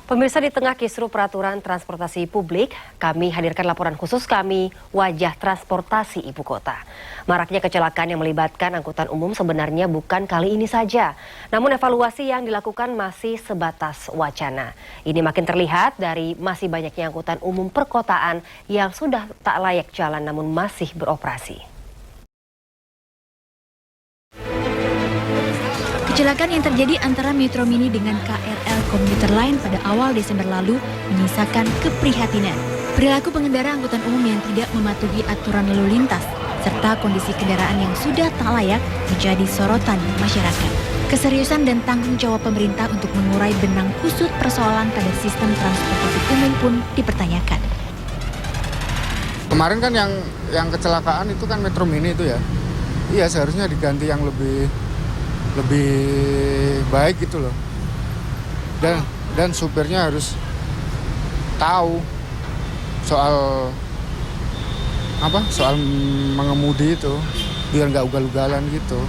Pemirsa, di tengah kisru peraturan transportasi publik, kami hadirkan laporan khusus kami, Wajah Transportasi Ibu Kota. Maraknya kecelakaan yang melibatkan angkutan umum sebenarnya bukan kali ini saja. Namun evaluasi yang dilakukan masih sebatas wacana. Ini makin terlihat dari masih banyaknya angkutan umum perkotaan yang sudah tak layak jalan namun masih beroperasi. Kecelakaan yang terjadi antara Metro Mini dengan KRL komuter lain pada awal Desember lalu menyisakan keprihatinan. Perilaku pengendara angkutan umum yang tidak mematuhi aturan lalu lintas, serta kondisi kendaraan yang sudah tak layak menjadi sorotan masyarakat. Keseriusan dan tanggung jawab pemerintah untuk mengurai benang kusut persoalan pada sistem transportasi umum pun dipertanyakan. Kemarin kan yang kecelakaan itu kan Metro Mini itu ya. Iya, seharusnya diganti yang lebih baik gitu loh. Dan supirnya harus tahu soal mengemudi itu biar nggak ugal-ugalan gitu.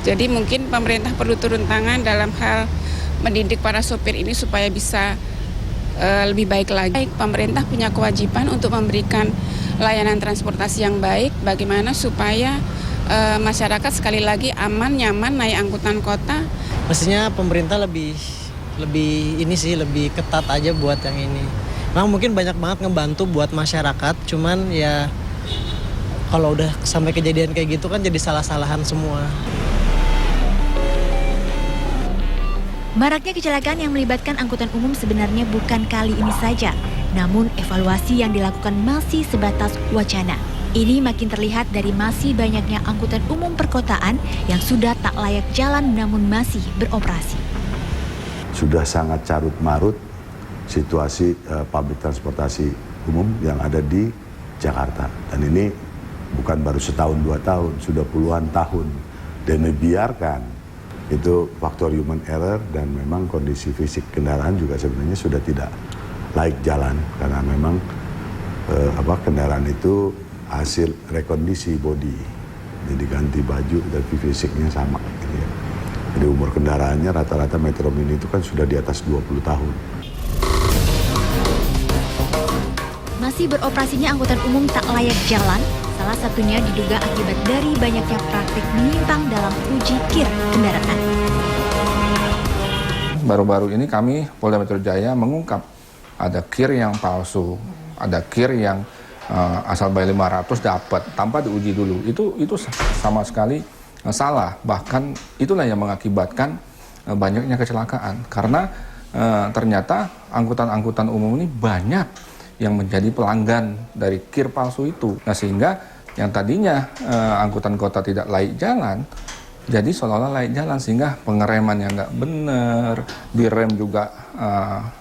Jadi mungkin pemerintah perlu turun tangan dalam hal mendidik para sopir ini supaya bisa lebih baik lagi. Pemerintah punya kewajiban untuk memberikan layanan transportasi yang baik, bagaimana supaya masyarakat sekali lagi aman, nyaman naik angkutan kota. Mestinya pemerintah lebih ketat aja buat yang ini. Memang mungkin banyak banget ngebantu buat masyarakat, cuman ya kalau udah sampai kejadian kayak gitu kan jadi salah-salahan semua. Maraknya kecelakaan yang melibatkan angkutan umum sebenarnya bukan kali ini saja, namun evaluasi yang dilakukan masih sebatas wacana. Ini makin terlihat dari masih banyaknya angkutan umum perkotaan yang sudah tak layak jalan namun masih beroperasi. Sudah sangat carut-marut situasi publik transportasi umum yang ada di Jakarta. Dan ini bukan baru setahun, 2 tahun, sudah puluhan tahun. Dan dibiarkan, itu faktor human error dan memang kondisi fisik kendaraan juga sebenarnya sudah tidak layak jalan. Karena memang kendaraan itu hasil rekondisi body, jadi ganti baju tapi fisiknya sama gitu ya. Jadi umur kendaraannya rata-rata Metro Mini itu kan sudah di atas 20 tahun. Masih beroperasinya angkutan umum tak layak jalan, salah satunya diduga akibat dari banyaknya praktik menyimpang dalam uji kir kendaraan. Baru-baru ini kami Polda Metro Jaya mengungkap ada kir yang palsu, ada kir yang asal bayar 500 dapat tanpa diuji dulu. Itu sama sekali salah. Bahkan itulah yang mengakibatkan banyaknya kecelakaan. Karena ternyata angkutan-angkutan umum ini banyak yang menjadi pelanggan dari kir palsu itu. Nah, sehingga yang tadinya angkutan kota tidak layak jalan, jadi seolah-olah layak jalan, sehingga pengeremannya nggak benar, direm juga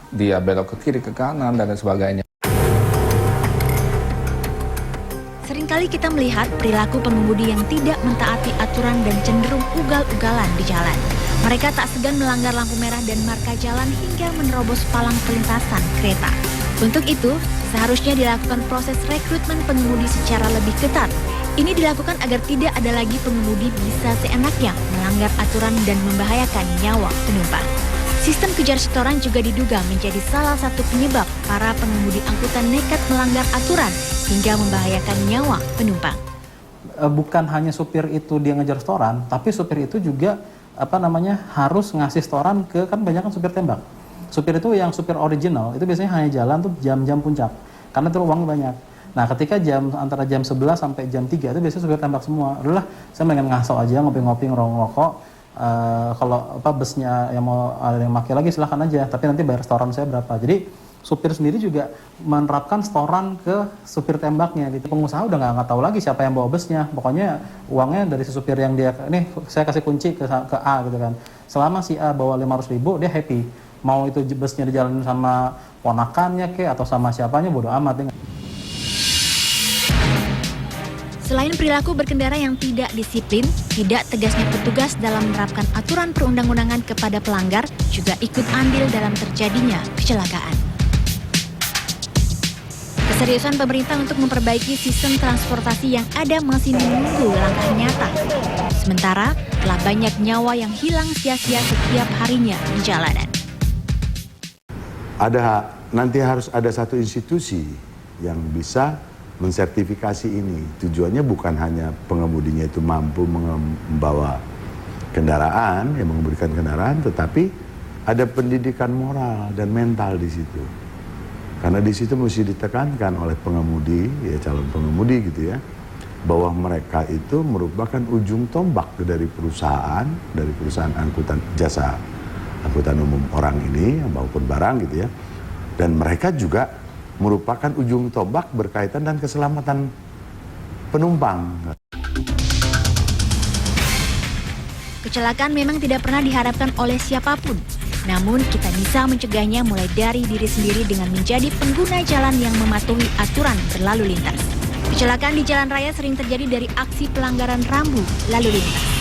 dia belok ke kiri, ke kanan, dan sebagainya. Seringkali kita melihat perilaku pengemudi yang tidak mentaati aturan dan cenderung ugal-ugalan di jalan. Mereka tak segan melanggar lampu merah dan marka jalan hingga menerobos palang perlintasan kereta. Untuk itu, seharusnya dilakukan proses rekrutmen pengemudi secara lebih ketat. Ini dilakukan agar tidak ada lagi pengemudi bisa seenaknya melanggar aturan dan membahayakan nyawa penumpang. Sistem kejar setoran juga diduga menjadi salah satu penyebab para pengemudi angkutan nekat melanggar aturan hingga membahayakan nyawa penumpang. Bukan hanya supir itu dia ngejar setoran, tapi supir itu juga harus ngasih setoran ke, kan banyak kan supir tembak. Supir itu yang supir original itu biasanya hanya jalan tuh jam-jam puncak karena itu uangnya banyak. Nah, ketika antara jam 11 sampai jam 3 itu biasanya supir tembak semua. Udahlah, saya mendingan ngaso aja, ngopi-ngopi, ngerokok. Kalau busnya yang mau ada yang pakai lagi silahkan aja, tapi nanti bayar setoran saya berapa. Jadi supir sendiri juga menerapkan setoran ke supir tembaknya gitu. Pengusaha udah nggak tahu lagi siapa yang bawa busnya. Pokoknya uangnya dari si supir yang dia, nih saya kasih kunci ke A gitu kan. Selama si A bawa 500.000 dia happy. Mau itu busnya dijalanin sama ponakannya atau sama siapanya bodo amat. Selain perilaku berkendara yang tidak disiplin, tidak tegasnya petugas dalam menerapkan aturan perundang-undangan kepada pelanggar juga ikut andil dalam terjadinya kecelakaan. Keseriusan pemerintah untuk memperbaiki sistem transportasi yang ada masih menunggu langkah nyata. Sementara, telah banyak nyawa yang hilang sia-sia setiap harinya di jalanan. nanti harus ada satu institusi yang bisa mensertifikasi ini. Tujuannya bukan hanya pengemudinya itu mampu membawa kendaraan, yang mengemudikan kendaraan, tetapi ada pendidikan moral dan mental di situ. Karena di situ mesti ditekankan oleh pengemudi, ya calon pengemudi gitu ya, bahwa mereka itu merupakan ujung tombak dari perusahaan angkutan jasa angkutan umum orang ini maupun barang gitu ya. Dan mereka juga merupakan ujung tombak berkaitan dan keselamatan penumpang. Kecelakaan memang tidak pernah diharapkan oleh siapapun. Namun kita bisa mencegahnya mulai dari diri sendiri dengan menjadi pengguna jalan yang mematuhi aturan berlalu lintas. Kecelakaan di jalan raya sering terjadi dari aksi pelanggaran rambu lalu lintas.